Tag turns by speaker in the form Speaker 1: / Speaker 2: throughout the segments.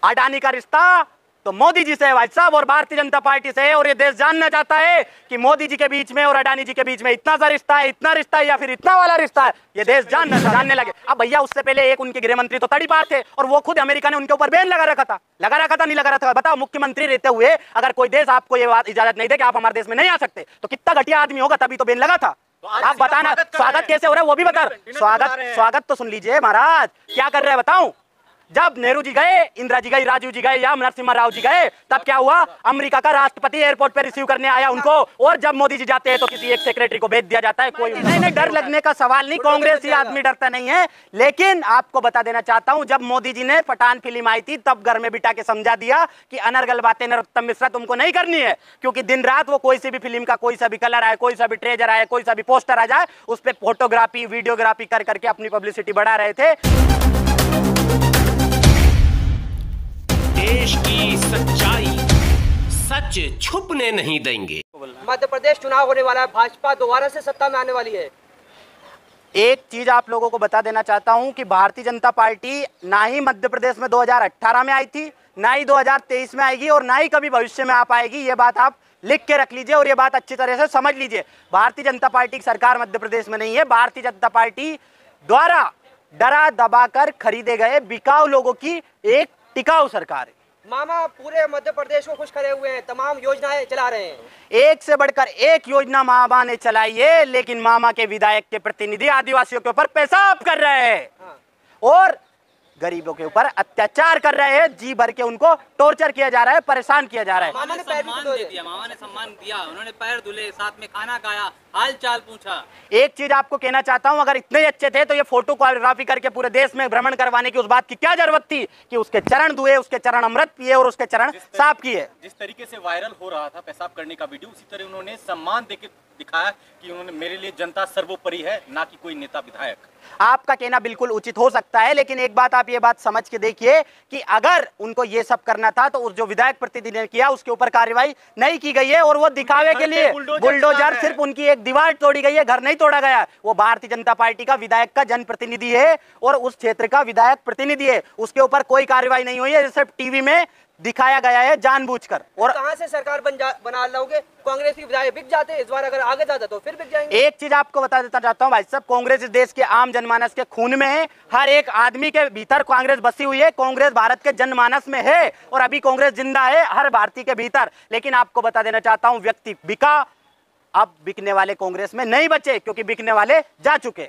Speaker 1: अडानी का रिश्ता तो मोदी जी से है भाई साहब, और भारतीय जनता पार्टी से है। और ये देश जानना चाहता है कि मोदी जी के बीच में और अडानी जी के बीच में इतना सा रिश्ता है, इतना रिश्ता है या फिर इतना वाला रिश्ता है, ये देश जानने लगे। अब भैया उससे पहले एक उनके गृह मंत्री तो तड़ीपार थे, और वो खुद अमेरिका ने उनके ऊपर बैन लगा रखा था, नहीं लगा रखा था। बताओ, मुख्यमंत्री रहते हुए अगर कोई देश आपको ये बात इजाजत नहीं दे कि आप हमारे देश में नहीं आ सकते, तो कितना घटिया आदमी होगा, तभी तो बैन लगा था। आप बताना स्वागत कैसे हो रहा है वो भी बता। स्वागत तो सुन लीजिए महाराज, क्या कर रहे हैं बताऊं। जब नेहरू जी गए, इंदिरा जी गई, राजीव जी गए या नरसिम्हा राव जी गए, तब क्या हुआ, अमेरिका का राष्ट्रपति एयरपोर्ट पे रिसीव करने आया उनको। और जब मोदी जी जाते हैं तो किसी एक सेक्रेटरी को भेज दिया जाता है। कोई नहीं, डर लगने का सवाल नहीं, कांग्रेस ही आदमी डरता नहीं है। लेकिन आपको बता देना चाहता हूं, जब मोदी जी ने पठान फिल्म आई थी तब घर में बिठा के समझा दिया कि अनर्गल बातें नरोत्तम मिश्रा तुमको नहीं करनी है, क्योंकि दिन रात वो कोई सी भी फिल्म का कोई सा भी कलर आए, कोई सा भी ट्रेजर आए, कोई सा भी पोस्टर आ जाए, उस पर फोटोग्राफी वीडियोग्राफी कर करके अपनी पब्लिसिटी बढ़ा रहे थे।
Speaker 2: देश की सच्चाई सच छुपने नहीं देंगे।
Speaker 3: मध्य प्रदेश चुनाव होने वाला है, भाजपा दोबारा से सत्ता में आने वाली है।
Speaker 1: एक चीज आप लोगों को बता देना चाहता हूं कि भारतीय जनता पार्टी ना ही मध्य प्रदेश में 2018 में आई थी, ना ही 2023 में आएगी, और ना ही कभी भविष्य में आ पाएगी। ये बात आप लिख के रख लीजिए और ये बात अच्छी तरह से समझ लीजिए। भारतीय जनता पार्टी की सरकार मध्य प्रदेश में नहीं है। भारतीय जनता पार्टी द्वारा डरा दबाकर खरीदे गए बिकाऊ लोगों की एक टिकाऊ सरकार है।
Speaker 3: मामा पूरे मध्य प्रदेश को खुश करे हुए हैं, तमाम योजनाएं चला रहे हैं,
Speaker 1: एक से बढ़कर एक योजना मामा ने चलाई है। लेकिन मामा के विधायक के प्रतिनिधि आदिवासियों के ऊपर पेशाब कर रहे हैं और गरीबों के ऊपर अत्याचार कर रहे हैं। जी भर के उनको टॉर्चर किया जा रहा है, परेशान किया जा रहा है।
Speaker 3: मामा ने
Speaker 4: सम्मान दिया, उन्होंने पैर धुले, साथ में खाना खाया, हाल चाल पूछा।
Speaker 1: एक चीज आपको कहना चाहता हूं, अगर इतने अच्छे थे तो ये फोटोग्राफी करके पूरे देश में भ्रमण करवाने की उस बात की क्या जरूरत थी कि उसके चरण धुए, उसके चरण अमृत पिए और उसके चरण साफ किए।
Speaker 5: जिस तरीके से वायरल हो रहा था पेशाब करने का वीडियो, उसी तरह उन्होंने सम्मान देके दिखाया कि उन्होंने मेरे लिए जनता सर्वोपरि है, ना कि कोई नेता विधायक।
Speaker 1: आपका कहना बिल्कुल उचित हो सकता है, लेकिन एक बात आप ये बात समझ के देखिए कि अगर उनको ये सब करना था तो उस जो विधायक प्रतिनिधि ने किया उसके ऊपर कार्रवाई नहीं की गई है। और वो दिखावे के लिए बुलडोजर, सिर्फ उनकी एक दीवार तोड़ी गई है, घर नहीं तोड़ा गया। वो भारतीय जनता पार्टी का विधायक का जनप्रतिनिधि है और उस क्षेत्र का विधायक प्रतिनिधि है, उसके ऊपर कोई कार्रवाई नहीं हुई है, सिर्फ टीवी में दिखाया गया है जानबूझकर। और
Speaker 3: कहां से सरकार बना लोगे? कांग्रेस की विधायक बिक जाते, इस बार अगर आगे जाता तो फिर बिक जाएंगे।
Speaker 1: एक चीज आपको बता देता चाहता हूं भाई साहब, कांग्रेस इस देश के आम जनमानस के खून में है। हर एक आदमी के भीतर कांग्रेस बसी हुई है, कांग्रेस भारत के जनमानस में है और अभी कांग्रेस जिंदा है हर भारतीय के भीतर। लेकिन आपको बता देना चाहता हूं, व्यक्ति बिका, अब बिकने वाले कांग्रेस में नहीं बचे, क्योंकि बिकने वाले जा चुके।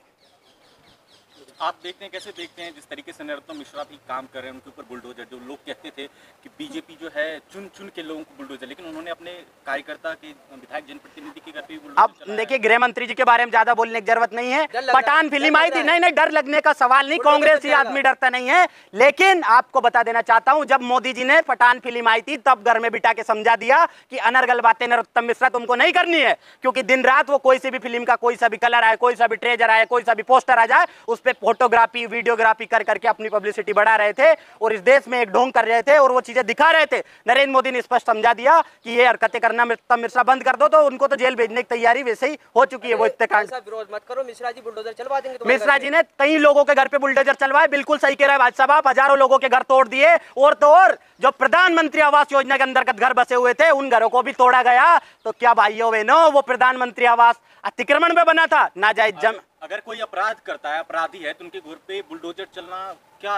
Speaker 5: आप देखते हैं, कैसे देखते हैं जिस तरीके से नरोत्तम मिश्रा भी काम कर रहे हैं उनके ऊपर बुलडोजर, जो लोग कहते थे कि बीजेपी जो है चुन चुन के लोगों को बुलडोजर, लेकिन उन्होंने अपने कार्यकर्ता के विधायक जनप्रतिनिधि के घर पे बुलडोजर।
Speaker 1: अब देखिए, गृह मंत्री जी के बारे में ज्यादा बोलने की जरूरत नहीं है। पठान फिल्म आई थी, नहीं, डर लगने का सवाल नहीं, कांग्रेस ही आदमी डरता नहीं है। लेकिन आपको बता देना चाहता हूं, जब मोदी जी ने पठान फिल्म आई थी तब घर में बिठा के समझा दिया कि अनर्गल बातें नरोत्तम मिश्रा तुमको नहीं करनी है, क्योंकि दिन रात वो कोई सी भी फिल्म का कोई सा भी कलर आए, कोई सा भी ट्रेजर आए, कोई सा भी पोस्टर आ जाए, उस पर फोटोग्राफी वीडियोग्राफी कर करके अपनी पब्लिसिटी बढ़ा रहे थे और इस देश में एक ढोंग कर रहे थे और वो चीजें दिखा रहे थे। नरेंद्र मोदी ने स्पष्ट समझा दिया कि ये हरकतें करना मिश्रा बंद कर दो, तो उनको तो जेल भेजने की तैयारी वैसे ही हो चुकी है। वो हत्याकांड
Speaker 3: विरोध मत करो, मिश्रा जी बुलडोजर चलवा देंगे।
Speaker 1: मिश्रा जी ने कई लोगों के घर पे बुलडोजर चलवाए, बिल्कुल सही कह रहे हैं भाई साहब आप, हजारों लोगों के घर तोड़ दिए। और तो और जो प्रधानमंत्री आवास योजना के अंतर्गत घर बसे हुए थे उन घरों को भी तोड़ा गया। तो क्या भाइयों बहनों, वो प्रधानमंत्री आवास अतिक्रमण में बना था, नाजायज
Speaker 5: अगर कोई अपराध करता है, अपराधी है, तो उनके घर पे बुलडोजर चलना क्या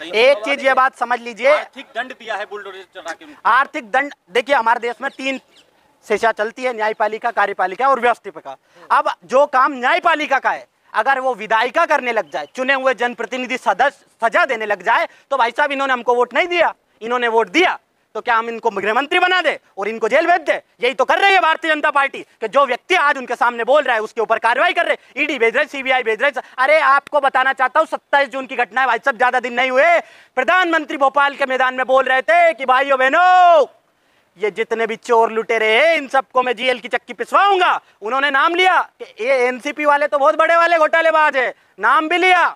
Speaker 5: सही?
Speaker 1: एक चीज ये बात समझ लीजिए,
Speaker 5: आर्थिक दंड दिया है बुलडोजर चला के।
Speaker 1: आर्थिक दंड देखिए, हमारे देश में 3 शिक्षा चलती है, न्यायपालिका, कार्यपालिका और व्यवस्थापिका। अब जो काम न्यायपालिका का है, अगर वो विधायिका करने लग जाए, चुने हुए जनप्रतिनिधि सदस्य सजा देने लग जाए, तो भाई साहब इन्होंने हमको वोट नहीं दिया, इन्होंने वोट दिया, तो क्या हम इनको गृह मंत्री बना दे और इनको जेल भेज दे? यही तो कर रही है भारतीय जनता पार्टी कि जो व्यक्ति आज उनके सामने बोल रहा है उसके ऊपर कार्रवाई कर रहे, ईडी भेज रहे, सीबीआई भेज रहे। अरे आपको बताना चाहता हूं, 27 जून की घटना है भाई साहब, ज्यादा दिन नहीं हुए। प्रधानमंत्री भोपाल के मैदान में बोल रहे थे कि भाइयों बहनों, ये जितने भी चोर लुटेरे हैं इन सबको मैं जेल की चक्की पिसवाऊंगा। उन्होंने नाम लिया कि ये एनसीपी वाले तो बहुत बड़े वाले घोटालेबाज है, नाम भी लिया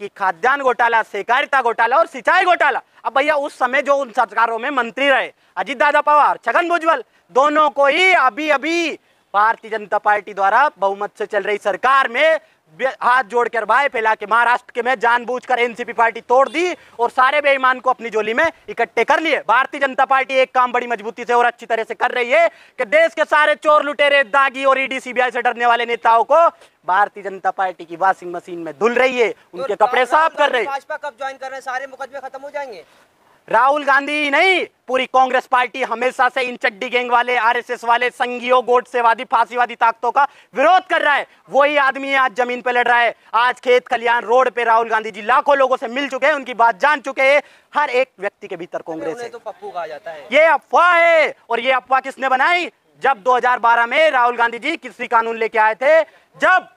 Speaker 1: कि खाद्यान्न घोटाला, सहकारिता घोटाला और सिंचाई घोटाला। अब भैया उस समय जो उन सरकारों में मंत्री रहे, अजीत दादा पवार, छगन भुजबल, दोनों को ही अभी अभी भारतीय जनता पार्टी द्वारा बहुमत से चल रही सरकार में हाथ जोड़कर भाई फैला के महाराष्ट्र के में जानबूझकर एनसीपी पार्टी तोड़ दी और सारे बेईमान को अपनी झोली में इकट्ठे कर लिए। भारतीय जनता पार्टी एक काम बड़ी मजबूती से और अच्छी तरह से कर रही है कि देश के सारे चोर लुटेरे दागी और ईडी सीबीआई से डरने वाले नेताओं को भारतीय जनता पार्टी की वॉशिंग मशीन में धुल रही है, उनके कपड़े साफ कर रही है।
Speaker 3: भाजपा कब ज्वाइन कर रहे हैं? सारे मुकदमे खत्म हो जाएंगे।
Speaker 1: राहुल गांधी नहीं, पूरी कांग्रेस पार्टी हमेशा से इन चड्डी गैंग वाले, आरएसएस वाले, संघियों, गोडसेवादी, फांसीवादी ताकतों का विरोध कर रहा है। वही आदमी आज जमीन पे लड़ रहा है। आज खेत खलियान रोड पे राहुल गांधी जी लाखों लोगों से मिल चुके हैं, उनकी बात जान चुके हैं। हर एक व्यक्ति के भीतर कांग्रेस है।
Speaker 3: तो पप्पू कहा जाता है।
Speaker 1: ये अफवाह है। और ये अफवाह किसने बनाई? जब 2012 में राहुल गांधी जी कृषि कानून लेके आए थे, जब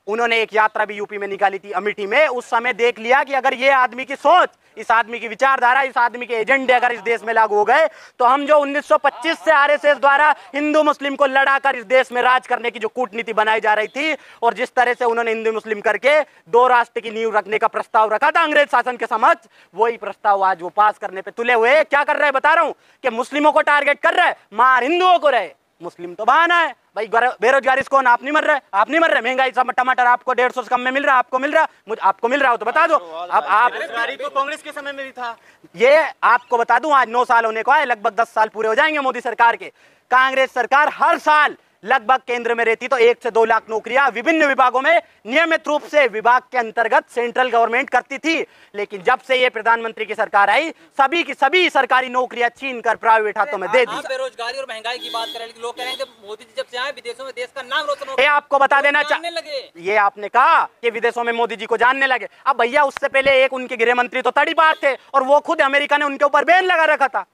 Speaker 1: उन्होंने एक यात्रा भी यूपी में निकाली थी, अमेठी में, उस समय देख लिया कि अगर ये आदमी की सोच, इस आदमी की विचारधारा, इस आदमी के एजेंडे अगर इस देश में लागू हो गए तो हम जो 1925 से आरएसएस द्वारा हिंदू मुस्लिम को लड़ाकर इस देश में राज करने की जो कूटनीति बनाई जा रही थी और जिस तरह से उन्होंने हिंदू मुस्लिम करके 2 राष्ट्र की नींव रखने का प्रस्ताव रखा था अंग्रेज शासन के समक्ष, वही प्रस्ताव आज वो पास करने पे तुले हुए। क्या कर रहे हैं बता रहा हूं कि मुस्लिमों को टारगेट कर रहे हैं, मार हिंदुओं को रहे। मुस्लिम तो बहाना है भाई, बेरोजगारी से कौन? आप नहीं मर रहे, आप नहीं मर रहे। महंगाई सब टमाटर आपको 150 से कम में मिल रहा है, आपको मिल रहा, मुझे आपको मिल रहा हो तो बता दो। अब आप
Speaker 5: बेरोजगारी तो कांग्रेस के समय में भी था।
Speaker 1: ये आपको बता दूं, आज 9 साल होने को आए, लगभग 10 साल पूरे हो जाएंगे मोदी सरकार के। कांग्रेस सरकार हर साल लगभग केंद्र में रहती तो 1 से 2 लाख नौकरियां विभिन्न विभागों में नियमित रूप से विभाग के अंतर्गत सेंट्रल गवर्नमेंट करती थी। लेकिन जब से ये प्रधानमंत्री की सरकार आई, सभी की सभी सरकारी नौकरियां छीन कर प्राइवेट हाथों में दे दी।
Speaker 4: बेरोजगारी और महंगाई की बात करें, लोग कह रहे हैं कि मोदी जी जब से आए विदेशों में देश का नाम रोशन हो
Speaker 1: ये आपको बता देना
Speaker 4: लगे।
Speaker 1: ये आपने कहा कि विदेशों में मोदी जी को जानने लगे। अब भैया उससे पहले एक उनके गृह मंत्री तो तड़ीपार थे और वो खुद अमेरिका ने उनके ऊपर बैन लगा रखा था,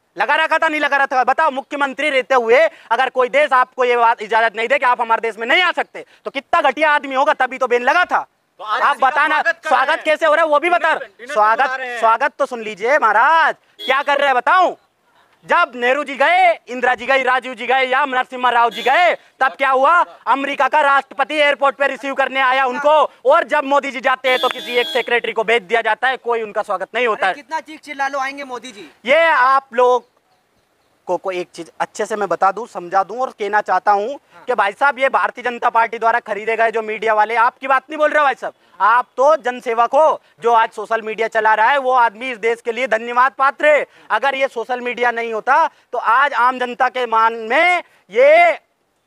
Speaker 1: नहीं लगा रहा था। बताओ, मुख्यमंत्री रहते हुए अगर कोई देश आपको ये बात इजाजत नहीं दे कि आप हमारे देश में नहीं आ सकते तो कितना घटिया आदमी होगा, तभी तो बैन लगा था।
Speaker 5: तो
Speaker 1: आप बताना स्वागत कैसे हो रहा है वो भी बता। स्वागत तो सुन लीजिए महाराज, क्या कर रहे हैं बताऊं। जब नेहरू जी गए, इंदिरा जी गई, राजीव जी गए या नरसिम्हा राव जी गए, तब क्या हुआ? अमेरिका का राष्ट्रपति एयरपोर्ट पे रिसीव करने आया उनको। और जब मोदी जी जाते हैं तो किसी एक सेक्रेटरी को भेज दिया जाता है, कोई उनका स्वागत नहीं होता है।
Speaker 3: कितना चीख चिल्ला लो आएंगे मोदी जी।
Speaker 1: ये आप लोग को एक चीज अच्छे से मैं बता दूं, समझा दूं और कहना चाहता हूं कि भाई साहब, ये भारतीय जनता पार्टी द्वारा खरीदे गए जो मीडिया वाले, आपकी बात नहीं बोल रहे भाई साहब, आप तो जनसेवक हो। जो आज सोशल मीडिया चला रहा है वो आदमी इस देश के लिए धन्यवाद पात्र है। अगर ये सोशल मीडिया नहीं होता तो आज आम जनता के मान में ये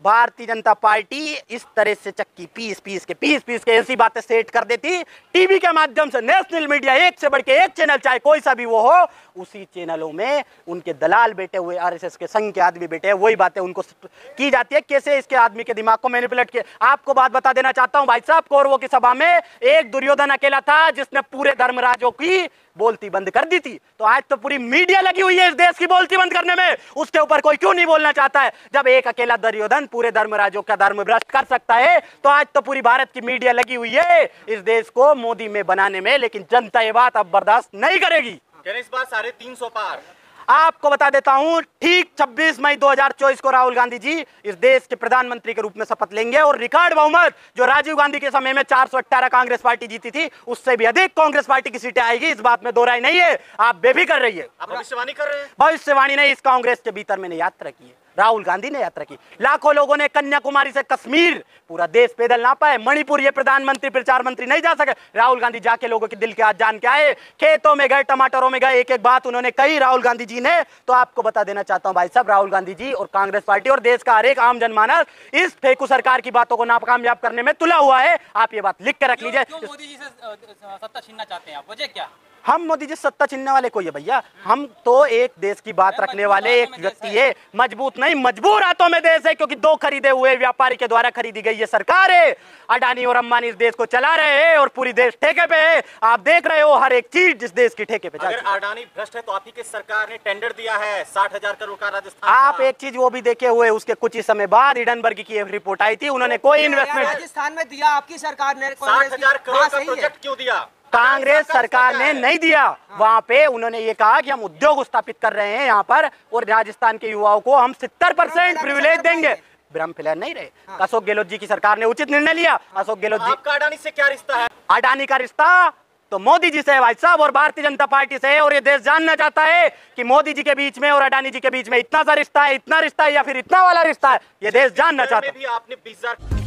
Speaker 1: भारतीय जनता पार्टी इस तरह से चक्की पीस के ऐसी बातें सेट कर देती। टीवी के माध्यम से नेशनल मीडिया, एक से बढ़ के एक चैनल, चाहे कोई सा भी वो हो, उसी चैनलों में उनके दलाल बैठे हुए, आरएसएस के संघ के आदमी बैठे हैं, वही बातें उनको की जाती है। कैसे इसके आदमी के दिमाग को मैनिपुलेट किया। आपको बात बता देना चाहता हूं भाई साहब, कौरवों की सभा में एक दुर्योधन अकेला था जिसने पूरे धर्मराजों की बोलती बंद कर दी थी। तो आज तो पूरी मीडिया लगी हुई है इस देश की बोलती बंद करने में, उसके ऊपर कोई क्यों नहीं बोलना चाहता है। जब एक अकेला दुर्योधन पूरे धर्मराजों का धर्म भ्रष्ट कर सकता है तो आज तो पूरी भारत की मीडिया लगी हुई है इस देश को मोदी में बनाने में। लेकिन जनता ये बात अब बर्दाश्त नहीं करेगी।
Speaker 5: इस बार 350 पार।
Speaker 1: आपको बता देता हूं, ठीक 26 मई 2024 को राहुल गांधी जी इस देश के प्रधानमंत्री के रूप में शपथ लेंगे और रिकॉर्ड बहुमत, जो राजीव गांधी के समय में 418 कांग्रेस पार्टी जीती थी, उससे भी अधिक कांग्रेस पार्टी की सीटें आएगी। इस बात में दो राय नहीं है। आप बेफिक्र रहिए।
Speaker 5: आप भविष्यवाणी कर रहे हैं?
Speaker 1: भविष्यवाणी नहीं, इस कांग्रेस के भीतर मैंने यात्रा की है, राहुल गांधी ने यात्रा की। लाखों लोगों ने कन्याकुमारी से कश्मीर पूरा देश पैदल ना पाए। मणिपुर ये प्रधानमंत्री प्रचार मंत्री नहीं जा सके, राहुल गांधी जाके लोगों के दिल के हाथ जान के आए। खेतों में गए, टमाटरों में गए, एक एक बात उन्होंने कही राहुल गांधी जी ने। तो आपको बता देना चाहता हूं भाई साहब, राहुल गांधी जी और कांग्रेस पार्टी और देश का हर एक आम जनमानस इस फेकू सरकार की बातों को नाकामयाब करने में तुला हुआ है। आप ये बात लिख के रख लीजिए।
Speaker 4: मोदी जी से सत्ता छीनना चाहते हैं आप, वजह क्या?
Speaker 1: हम मोदी जी सत्ता छीनने वाले कोई है भैया? हम तो एक देश की बात रखने वाले एक व्यक्ति है। मजबूत नहीं, मजबूर हाथों में देश है, क्योंकि दो खरीदे हुए व्यापारी के द्वारा खरीदी गई ये सरकार है। अडानी और अंबानी इस देश को चला रहे हैं और पूरी देश ठेके पे है। आप देख रहे हो हर एक चीज जिस देश की ठेके पे।
Speaker 5: अगर अडानी भ्रष्ट है तो आप ही की सरकार ने टेंडर दिया है 60,000 करोड़ का राजस्थान।
Speaker 1: आप एक चीज वो भी देखे हुए, उसके कुछ ही समय बाद हिडनबर्ग की एक रिपोर्ट आई थी, उन्होंने कोई इन्वेस्टमेंट
Speaker 3: राजस्थान में दिया आपकी सरकार ने।
Speaker 5: 60,000 करोड़ का प्रोजेक्ट क्यों दिया?
Speaker 1: कांग्रेस सरकार ने नहीं दिया। वहां पे उन्होंने ये कहा कि हम उद्योग स्थापित कर रहे हैं यहाँ पर और राजस्थान के युवाओं को हम 70% प्रिविलेज देंगे। भ्रम फैला नहीं रहे। अशोक गहलोत जी की सरकार ने उचित निर्णय लिया। अशोक गहलोत जी,
Speaker 5: आपका अडानी से क्या रिश्ता है?
Speaker 1: अडानी का रिश्ता तो मोदी जी से है भाई साहब और भारतीय जनता पार्टी से है। और ये देश जानना चाहता है कि मोदी जी के बीच में और अडानी जी के बीच में इतना सा रिश्ता है, इतना रिश्ता है या फिर इतना वाला रिश्ता है। ये देश जानना चाहता है।
Speaker 5: आपने 20,000